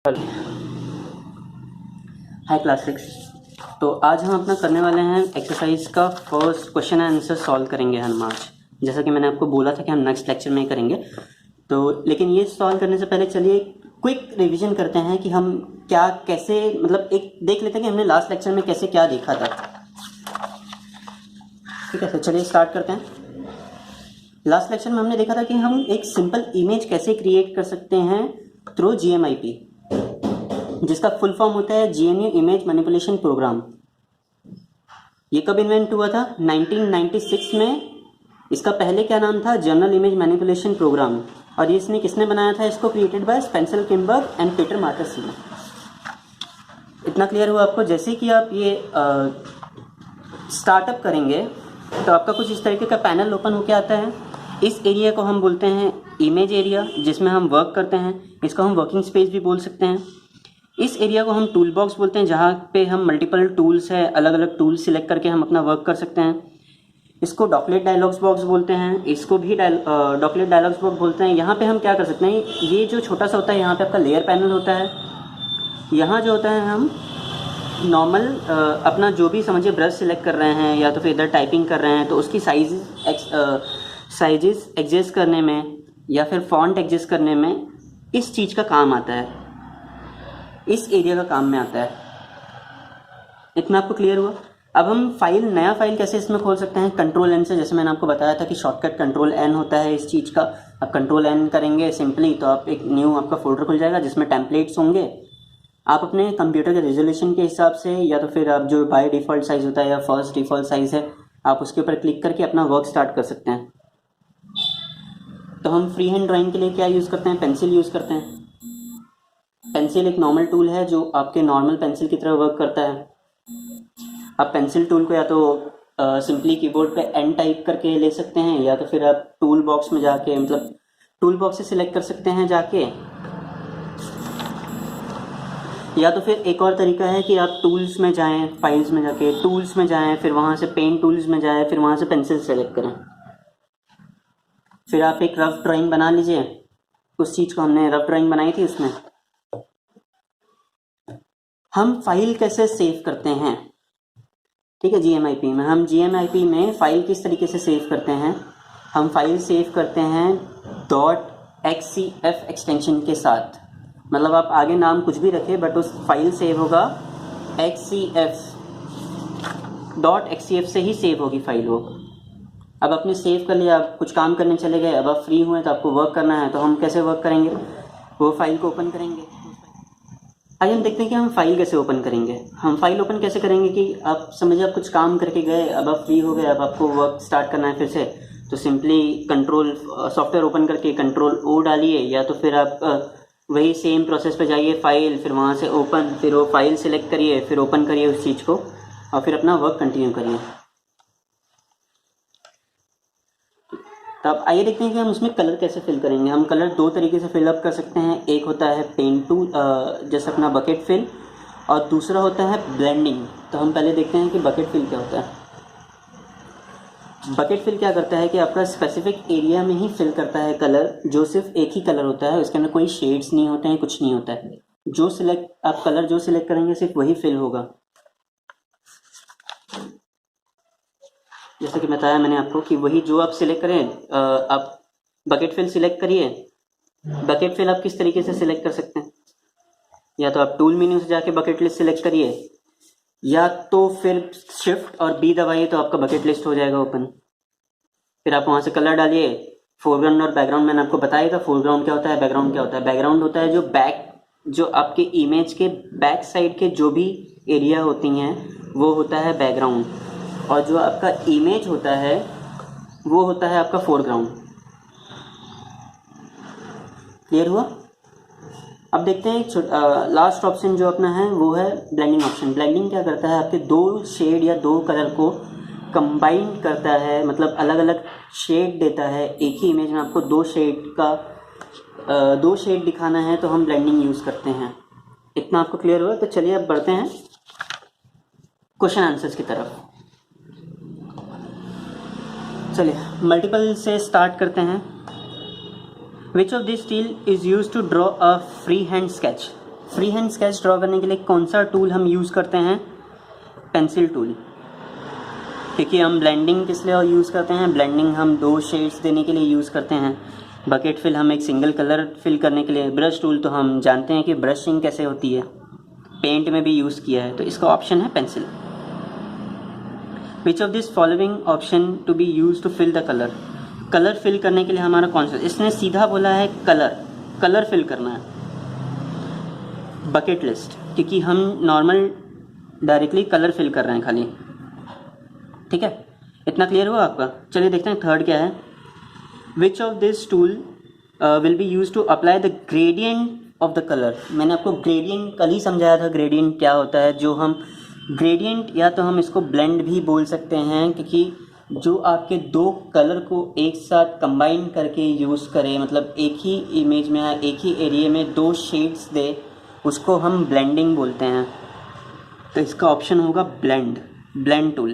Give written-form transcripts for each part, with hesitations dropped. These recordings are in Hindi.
हाय क्लास 6। तो आज हम अपना करने वाले हैं एक्सरसाइज का first question and answer solve करेंगे हम आज। जैसा कि मैंने आपको बोला था कि हम नेक्स्ट लेक्चर में ही करेंगे। तो लेकिन ये सॉल्व करने से पहले चलिए क्विक रिवीजन करते हैं कि हम क्या कैसे मतलब एक देख लेते हैं कि हमने लास्ट लेक्चर में कैसे क्या देखा था। ठीक है, तो चलिए स्टार्ट करते हैं। लास्ट लेक्चर में हमने देखा था कि हम एक सिंपल इमेज कैसे क्रिएट कर सकते हैं थ्रू GMIP, जिसका फुल फॉर्म होता है GNU इमेज मैनिपुलेशन प्रोग्राम। ये कब इन्वेंट हुआ था? 1996 में। इसका पहले क्या नाम था? General image manipulation program. और इसने किसने बनाया था? इसको created by Spencer Kimberg and Peter Marcus. इतना क्लियर हुआ आपको? जैसे कि आप ये स्टार्टअप करेंगे तो आपका कुछ इस तरीके का पैनल ओपन होकर आता है। इस एरिया को हम बोलते हैं इमेज एरिया, जिसमें हम वर्क करते हैं। इसको हम वर्किंग स्पेस भी बोल सकते हैं। इस एरिया को हम टूल बॉक्स बोलते हैं, जहाँ पे हम मल्टीपल टूल्स है, अलग अलग टूल्स सिलेक्ट करके हम अपना वर्क कर सकते हैं। इसको डॉकलेट डायलॉग्स बॉक्स बोलते हैं। इसको भी डॉकलेट डायलॉग्स बॉक्स बोलते हैं। यहाँ पे हम क्या कर सकते हैं, ये जो छोटा सा होता है यहाँ पे आपका लेयर पैनल होता है। यहाँ जो होता है हम नॉर्मल अपना जो भी समझिए ब्रश सिलेक्ट कर रहे हैं या तो फिर इधर टाइपिंग कर रहे हैं तो उसकी साइजेस एडजस्ट करने में या फिर फॉन्ट एडजस्ट करने में इस चीज़ का काम आता है, इस एरिया का काम में आता है। इतना आपको क्लियर हुआ? अब हम नया फाइल कैसे इसमें खोल सकते हैं? कंट्रोल एन से। जैसे मैंने आपको बताया था कि शॉर्टकट कंट्रोल एन होता है इस चीज़ का। अब कंट्रोल एन करेंगे सिंपली तो आप एक न्यू आपका फोल्डर खुल जाएगा जिसमें टेम्पलेट्स होंगे। आप अपने कंप्यूटर के रेजोल्यूशन के हिसाब से या तो फिर आप जो बाय डिफ़ॉल्ट साइज़ होता है या फर्स्ट डिफ़ॉल्ट साइज़ है, आप उसके ऊपर क्लिक करके अपना वर्क स्टार्ट कर सकते हैं। तो हम फ्री हैंड ड्राइंग के लिए क्या यूज़ करते हैं? पेंसिल यूज़ करते हैं। पेंसिल एक नॉर्मल टूल है जो आपके नॉर्मल पेंसिल की तरह वर्क करता है। आप पेंसिल टूल को या तो सिंपली कीबोर्ड पे एन टाइप करके ले सकते हैं या तो फिर आप टूल बॉक्स में जाके मतलब टूल बॉक्स से सिलेक्ट कर सकते हैं जाके, या तो फिर एक और तरीका है कि आप टूल्स में जाएं, फाइल्स में जाके टूल्स में जाएं, फिर वहाँ से पेन टूल्स में जाएं, फिर वहाँ से पेंसिल सेलेक्ट करें। फिर आप एक रफ ड्राइंग बना लीजिए। उस चीज़ को हमने रफ ड्राइंग बनाई थी, उसमें हम फाइल कैसे सेव करते हैं। ठीक है, GMIP में हम GMIP में फ़ाइल किस तरीके से सेव करते हैं? हम फाइल सेव करते हैं .xcf एक्सटेंशन के साथ। मतलब आप आगे नाम कुछ भी रखें बट उस फाइल सेव होगा .xcf से ही सेव होगी फाइल वो। अब आपने सेव कर लिया, आप कुछ काम करने चले गए, अब आप फ्री हुए तो आपको वर्क करना है, तो हम कैसे वर्क करेंगे? वो फाइल को ओपन करेंगे। आइए हम देखते हैं कि हम फाइल कैसे ओपन करेंगे। हम फाइल ओपन कैसे करेंगे कि आप समझिए आप कुछ काम करके गए, अब आप फ्री हो गए, अब आपको वर्क स्टार्ट करना है फिर से, तो सिंपली कंट्रोल सॉफ्टवेयर ओपन करके कंट्रोल O डालिए, या तो फिर आप वही सेम प्रोसेस पे जाइए, फाइल, फिर वहाँ से ओपन, फिर वो फाइल सिलेक्ट करिए, फिर ओपन करिए उस चीज़ को और फिर अपना वर्क कंटिन्यू करिए। तो अब आइए देखते हैं कि हम उसमें कलर कैसे फिल करेंगे। हम कलर दो तरीके से फिलअप कर सकते हैं। एक होता है पेंट टूल, जैसे अपना बकेट फिल, और दूसरा होता है ब्लेंडिंग। तो हम पहले देखते हैं कि बकेट फिल क्या होता है। बकेट फिल क्या करता है कि आपका स्पेसिफिक एरिया में ही फिल करता है कलर, जो सिर्फ एक ही कलर होता है, उसके अंदर कोई शेड्स नहीं होते हैं, कुछ नहीं होता है। जो आप कलर जो सिलेक्ट करेंगे सिर्फ वही फिल होगा। जैसे कि बताया मैंने आपको कि वही जो आप सिलेक्ट करें, आप बकेट फिल सिलेक्ट करिए। बकेट फिल आप किस तरीके से सिलेक्ट कर सकते हैं? या तो आप टूल मेन्यू से जाके बकेट लिस्ट सिलेक्ट करिए, या तो फिर शिफ्ट और B दबाइए तो आपका बकेट लिस्ट हो जाएगा ओपन। फिर आप वहाँ से कलर डालिए। फोरग्राउंड और बैकग्राउंड मैंने आपको बताया था। फोरग्राउंड क्या होता है, बैकग्राउंड क्या होता है? बैकग्राउंड होता है जो आपके इमेज के बैक साइड के जो भी एरिया होती हैं वो होता है बैकग्राउंड, और जो आपका इमेज होता है वो होता है आपका फोरग्राउंड। क्लियर हुआ? अब देखते हैं लास्ट ऑप्शन जो अपना है वो है ब्लेंडिंग ऑप्शन। ब्लेंडिंग क्या करता है? आपके दो शेड या दो कलर को कंबाइन करता है, मतलब अलग अलग शेड देता है। एक ही इमेज में आपको दो शेड दिखाना है तो हम ब्लेंडिंग यूज़ करते हैं। इतना आपको क्लियर हुआ? तो चलिए अब बढ़ते हैं क्वेश्चन आंसर्स की तरफ। चलिए मल्टीपल से स्टार्ट करते हैं। Which of this steel is use to draw a free hand sketch? Free hand sketch draw करने के लिए कौन सा टूल हम यूज़ करते हैं? Pencil tool. क्योंकि हम ब्लेंडिंग किस लिए यूज़ करते हैं? ब्लेंडिंग हम 2 शेड्स देने के लिए यूज़ करते हैं। बकेट फिल हम एक सिंगल कलर फिल करने के लिए। ब्रश टूल तो हम जानते हैं कि ब्रशिंग कैसे होती है, पेंट में भी यूज़ किया है, तो इसका ऑप्शन है pencil. Which of this following option to be use to fill the colour? Colour fill करने के लिए हमारा कौन सा? इसने सीधा बोला है कलर फिल करना है। बकेट लिस्ट, क्योंकि हम नॉर्मल डायरेक्टली कलर फिल कर रहे हैं खाली। ठीक है, इतना क्लियर हुआ आपका? चलिए देखते हैं थर्ड क्या है। Which of this tool will be use to apply the gradient of the colour? मैंने आपको ग्रेडियंट कल ही समझाया था। ग्रेडियंट क्या होता है? जो हम ग्रेडियंट, या तो हम इसको ब्लेंड भी बोल सकते हैं, क्योंकि जो आपके 2 कलर को एक साथ कंबाइन करके यूज़ करे, मतलब एक ही इमेज में या एक ही एरिया में 2 शेड्स दे, उसको हम ब्लेंडिंग बोलते हैं। तो इसका ऑप्शन होगा ब्लेंड टूल।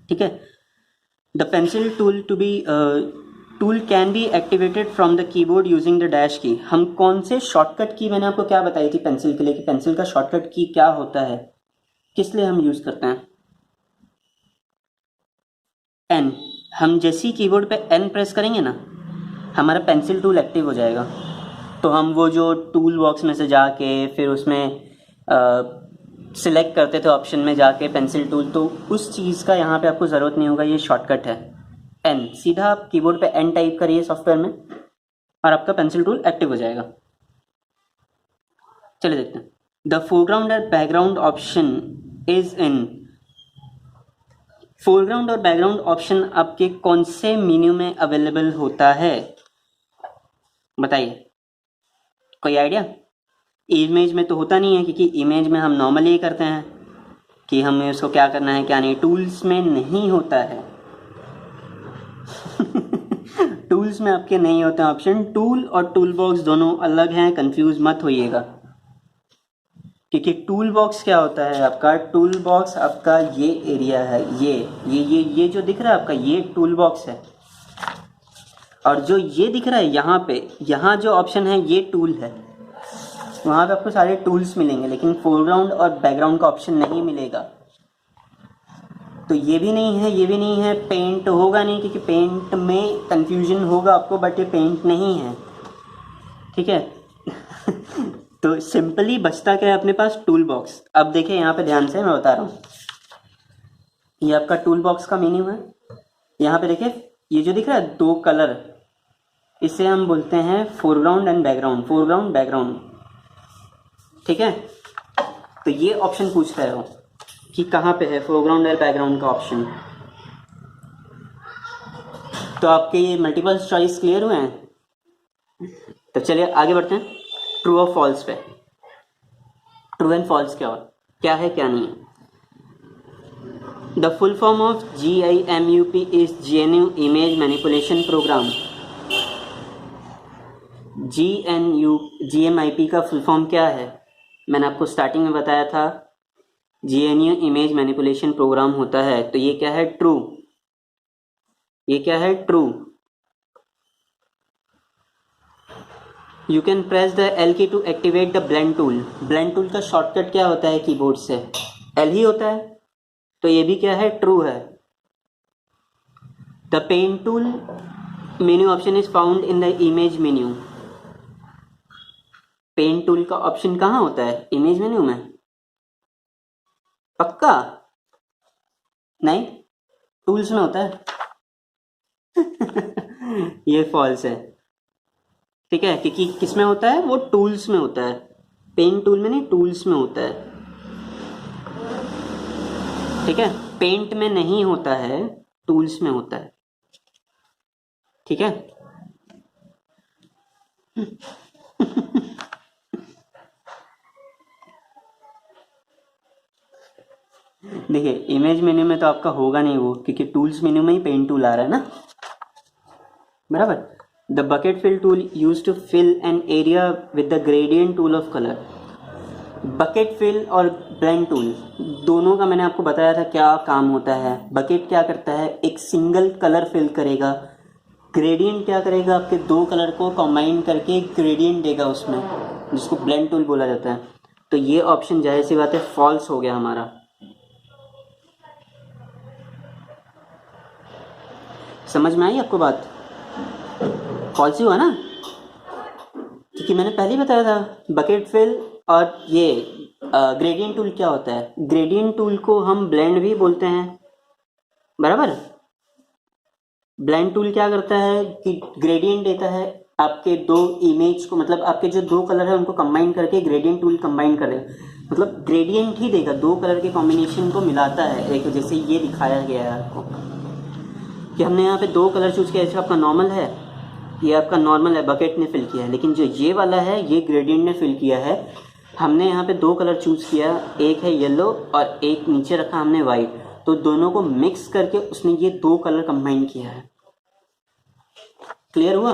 ठीक है। The pencil tool tool can be activated from the keyboard using the dash की। हम कौन से शॉर्टकट की, मैंने आपको क्या बताई थी पेंसिल के लिए कि पेंसिल का शॉर्टकट की क्या होता है, किस लिए हम यूज़ करते हैं? एन। हम जैसे ही कीबोर्ड पे एन प्रेस करेंगे ना, हमारा पेंसिल टूल एक्टिव हो जाएगा। तो हम वो जो टूल बॉक्स में से जाके फिर उसमें सिलेक्ट करते थे ऑप्शन में जाके पेंसिल टूल, तो उस चीज़ का यहाँ पे आपको ज़रूरत नहीं होगा। ये शॉर्टकट है एन। सीधा आप कीबोर्ड पे एन टाइप करिए सॉफ्टवेयर में और आपका पेंसिल टूल एक्टिव हो जाएगा। चलिए देखते हैं। द फोरग्राउंड और background option is in. Foreground और बैकग्राउंड ऑप्शन आपके कौन से मेन्यू में अवेलेबल होता है? बताइए, कोई आइडिया? इमेज में तो होता नहीं है, क्योंकि इमेज में हम नॉर्मली ये करते हैं कि हमें उसको क्या करना है क्या नहीं। टूल्स में नहीं होता है। टूल्स में आपके नहीं होते हैं ऑप्शन। टूल और टूल बॉक्स दोनों अलग हैं, कंफ्यूज मत होइएगा। क्योंकि टूल बॉक्स क्या होता है आपका? टूल बॉक्स आपका ये एरिया है, ये जो दिख रहा है आपका, ये टूल बॉक्स है। और जो ये दिख रहा है यहाँ पे, यहाँ जो ऑप्शन है ये टूल है। वहाँ पे आपको सारे टूल्स मिलेंगे, लेकिन फोरग्राउंड और बैकग्राउंड का ऑप्शन नहीं मिलेगा। तो ये भी नहीं है, ये भी नहीं है। पेंट होगा नहीं, क्योंकि पेंट में कंफ्यूजन होगा आपको, बट ये पेंट नहीं है। ठीक है। तो सिंपली बचता क्या है अपने पास? Tool box. अब देखिए यहाँ पे ध्यान से मैं बता रहा हूँ। ये आपका टूल बॉक्स का मेन्यू है। यहाँ पे देखिए ये जो दिख रहा है 2 कलर, इसे हम बोलते हैं foreground and background. Foreground background. ठीक है। तो ये ऑप्शन पूछ रहे हो कि कहाँ पे है फोरग्राउंड और बैकग्राउंड का ऑप्शन। तो आपके ये मल्टीपल चॉइस क्लियर हुए हैं? तो चलिए आगे बढ़ते हैं ट्रू और फॉल्स पे। ट्रू एंड फॉल्स क्या है क्या नहीं है? The full form of GIMUP is GNU image manipulation program. GMIP का फुल फॉर्म क्या है? मैंने आपको स्टार्टिंग में बताया था GNU इमेज मैनिपुलेशन प्रोग्राम होता है। तो ये क्या है? ट्रू। ये क्या है? True. You can press the L key to activate the blend tool. Blend tool का शॉर्टकट क्या होता है कीबोर्ड से? L ही होता है। तो ये भी क्या है? ट्रू है। The pen tool menu option is found in the image menu. Pen tool का ऑप्शन कहाँ होता है? इमेज मेन्यू में। पक्का? नहीं, टूल्स में होता है। ये फॉल्स है। ठीक है, क्योंकि किस में होता है? वो टूल्स में होता है। पेन टूल में नहीं, टूल्स में होता है। ठीक है, पेंट में नहीं होता है, टूल्स में होता है। ठीक है। देखिए इमेज मेन्यू में तो आपका होगा नहीं वो, क्योंकि टूल्स मेन्यू में ही पेन टूल आ रहा है ना, बराबर। The bucket fill tool use to fill an area with the gradient tool of colour. Bucket fill और ब्लेंड टूल दोनों का मैंने आपको बताया था क्या काम होता है। बकेट क्या करता है? एक सिंगल कलर फिल करेगा ग्रेडियंट क्या करेगा, आपके दो कलर को कंबाइन करके ग्रेडियंट देगा उसमें, जिसको ब्लेंड टूल बोला जाता है। तो ये ऑप्शन जाहिर सी बात है फॉल्स हो गया हमारा। समझ में आई आपको बात? फॉल्स ही हुआ ना, क्योंकि मैंने पहले ही बताया था बकेट फिल और ये ग्रेडियंट टूल क्या होता है। ग्रेडियंट टूल को हम ब्लेंड भी बोलते हैं, बराबर। ब्लेंड टूल क्या करता है कि ग्रेडियंट देता है आपके दो इमेज को, मतलब आपके जो दो कलर है उनको कंबाइन करके ग्रेडियंट टूल कंबाइन करे, मतलब ग्रेडियंट ही देगा, दो कलर के कॉम्बिनेशन को मिलाता है एक, जैसे ये दिखाया गया है आपको कि हमने यहाँ पे दो कलर चूज किया। जैसे आपका नॉर्मल है, ये आपका नॉर्मल है, बकेट ने फिल किया है, लेकिन जो ये वाला है ये ग्रेडियंट ने फिल किया है। हमने यहाँ पे दो कलर चूज किया, एक है येलो और एक नीचे रखा हमने वाइट, तो दोनों को मिक्स करके उसने ये दो कलर कंबाइन किया है। क्लियर हुआ?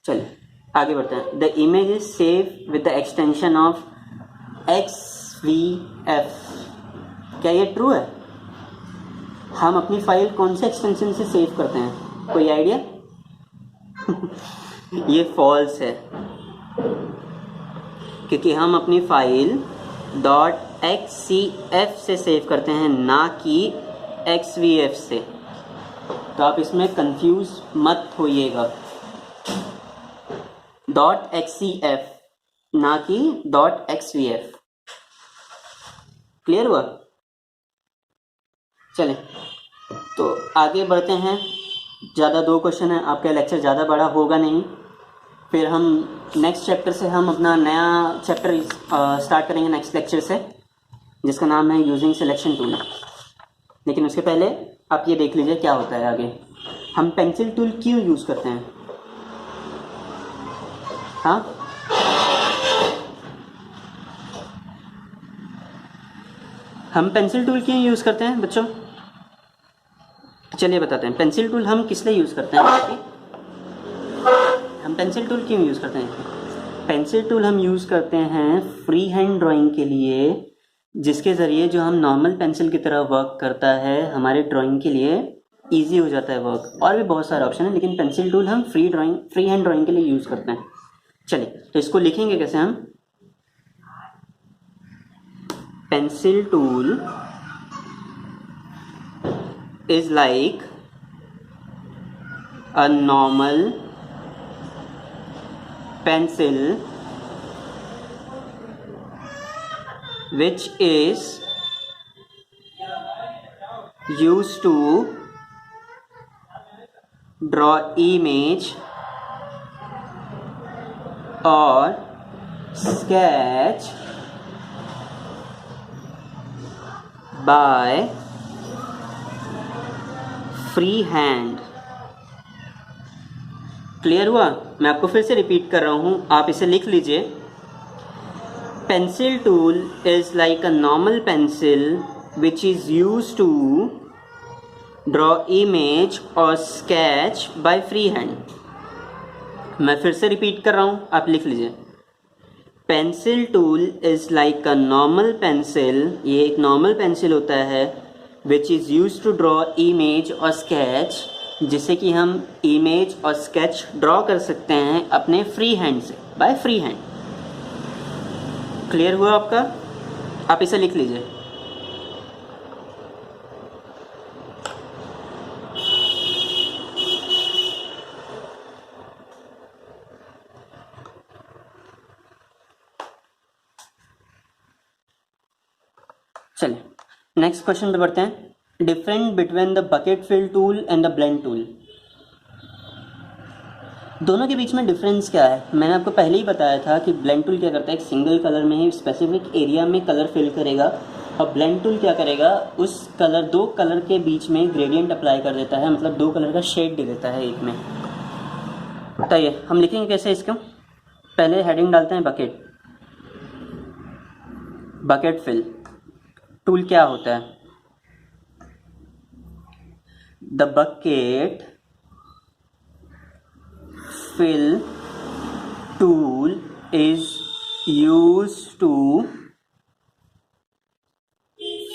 चलिए आगे बढ़ते हैं। The image is save with the extension of XVF। क्या ये ट्रू है? हम अपनी फाइल कौन से एक्सटेंशन से सेव करते हैं, कोई आइडिया? ये फॉल्स है, क्योंकि हम अपनी फाइल .xcf से सेव करते हैं, ना कि XVF से। तो आप इसमें कंफ्यूज मत होइएगा, .xcf ना कि .xvf। क्लियर हुआ? चलें तो आगे बढ़ते हैं। ज़्यादा दो क्वेश्चन है, आपका लेक्चर ज़्यादा बड़ा होगा नहीं, फिर हम नेक्स्ट चैप्टर से हम अपना नया चैप्टर स्टार्ट करेंगे नेक्स्ट लेक्चर से, जिसका नाम है यूजिंग सिलेक्शन टूल। लेकिन उसके पहले आप ये देख लीजिए क्या होता है आगे। हम पेंसिल टूल क्यों यूज़ करते हैं? हाँ, हम पेंसिल टूल क्यों यूज़ करते हैं बच्चों? चलिए बताते हैं पेंसिल टूल हम किस लिए यूज़ करते हैं। हम पेंसिल टूल क्यों यूज़ करते हैं? पेंसिल टूल हम यूज़ करते हैं फ्री हैंड ड्राइंग के लिए, जिसके ज़रिए जो हम नॉर्मल पेंसिल की तरह वर्क करता है, हमारे ड्राइंग के लिए इजी हो जाता है वर्क। और भी बहुत सारे ऑप्शन है, लेकिन पेंसिल टूल हम फ्री हैंड ड्राइंग के लिए यूज़ करते हैं। चलिए तो इसको लिखेंगे कैसे हम? Pencil tool is like a normal pencil which is used to draw image or sketch by free hand. Clear हुआ? मैं आपको फिर से रिपीट कर रहा हूँ, आप इसे लिख लीजिए। Pencil tool is like a normal pencil which is use to draw image और स्केच बाय फ्री हैंड। मैं फिर से रिपीट कर रहा हूँ, आप लिख लीजिए। Pencil tool is like a normal pencil, ये एक नॉर्मल पेंसिल होता है, which is use to draw image और स्केच, जिससे कि हम इमेज और स्केच ड्रॉ कर सकते हैं अपने फ्री हैंड से, बाय फ्री हैंड। क्लियर हुआ आपका? आप इसे लिख लीजिए। चलिए नेक्स्ट क्वेश्चन पे बढ़ते हैं। Different between the bucket fill tool and the blend tool. दोनों के बीच में डिफरेंस क्या है? मैंने आपको पहले ही बताया था कि ब्लेंड टूल क्या करता है, एक सिंगल कलर में ही स्पेसिफिक एरिया में कलर फिल करेगा, और ब्लेंड टूल क्या करेगा, उस कलर, दो कलर के बीच में ग्रेडियंट अप्लाई कर देता है, मतलब दो कलर का शेड दे देता है एक में। बताइए हम लिखेंगे कैसे इसको? पहले हेडिंग डालते हैं बकेट। बकेट फिल टूल क्या होता है? The bucket fill tool is used to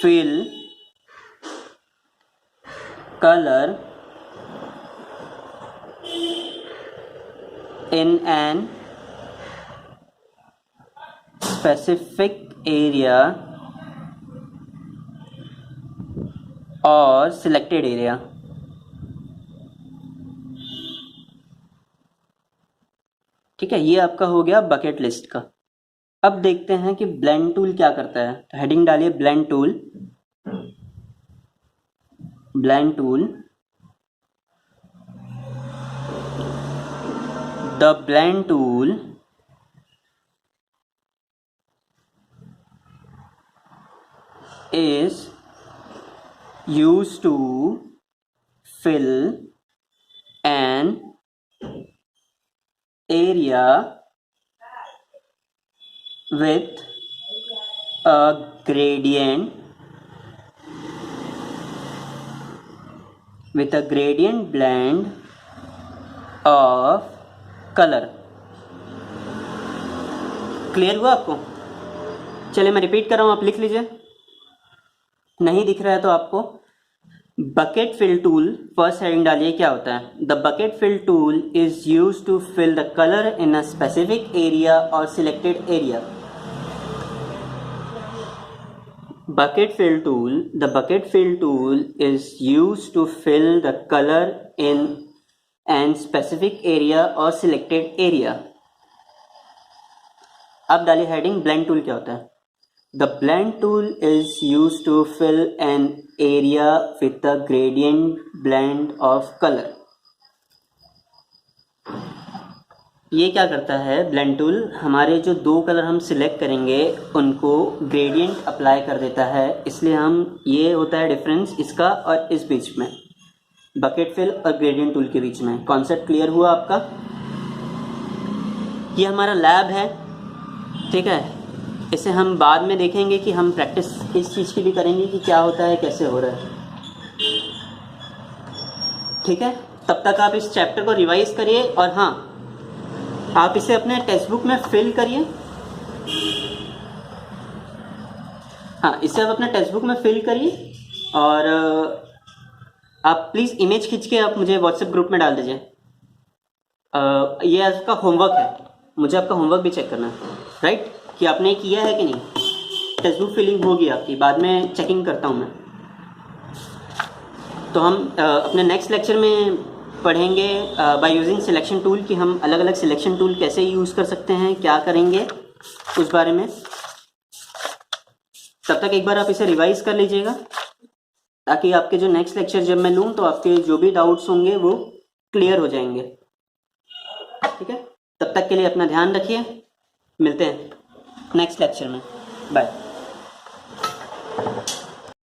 fill color in an specific area or selected area. ठीक है, ये आपका हो गया बकेट लिस्ट का। अब देखते हैं कि ब्लेंड टूल क्या करता है। तो हेडिंग डालिए blend tool. Blend tool, the blend tool is used to fill an area with a gradient blend of color। Clear हुआ आपको? चलिए मैं रिपीट कर रहा हूँ, आप लिख लीजिए। नहीं दिख रहा है तो आपको bucket fill tool, first heading डालिए क्या होता है। The bucket fill tool is use to fill the colour in a specific area or selected area. Bucket fill tool, the bucket fill tool is used to fill the color in an specific area or selected area। अब डालिए हेडिंग ब्लेंड टूल क्या होता है। The blend tool is used to fill an area with a gradient blend of color। ये क्या करता है ब्लेंड टूल, हमारे जो दो कलर हम सिलेक्ट करेंगे उनको ग्रेडियंट अप्लाई कर देता है। इसलिए हम, ये होता है डिफरेंस इसका और इस बीच में, बकेट फिल और ग्रेडियंट टूल के बीच में। कॉन्सेप्ट क्लियर हुआ आपका? ये हमारा लैब है, ठीक है। इसे हम बाद में देखेंगे कि हम प्रैक्टिस इस चीज़ की भी करेंगे कि क्या होता है, कैसे हो रहा है, ठीक है। तब तक आप इस चैप्टर को रिवाइज करिए और हाँ, आप इसे अपने टेक्स्ट बुक में फिल करिए। हाँ, इसे आप अपने टेक्स्ट बुक में फिल करिए और आप प्लीज़ इमेज खींच के आप मुझे व्हाट्सएप ग्रुप में डाल दीजिए। ये आपका होमवर्क है, मुझे आपका होमवर्क भी चेक करना है, राइट, कि आपने किया है कि नहीं। टेक्स्ट बुक फिलिंग होगी आपकी, बाद में चेकिंग करता हूँ मैं। तो हम अपने नेक्स्ट लेक्चर में पढ़ेंगे बाय यूजिंग सिलेक्शन टूल कि हम अलग अलग सिलेक्शन टूल कैसे यूज़ कर सकते हैं, क्या करेंगे उस बारे में। तब तक एक बार आप इसे रिवाइज कर लीजिएगा ताकि आपके जो नेक्स्ट लेक्चर जब मैं लूँ तो आपके जो भी डाउट्स होंगे वो क्लियर हो जाएंगे, ठीक है। तब तक के लिए अपना ध्यान रखिए, मिलते हैं नेक्स्ट लेक्चर में, बाय।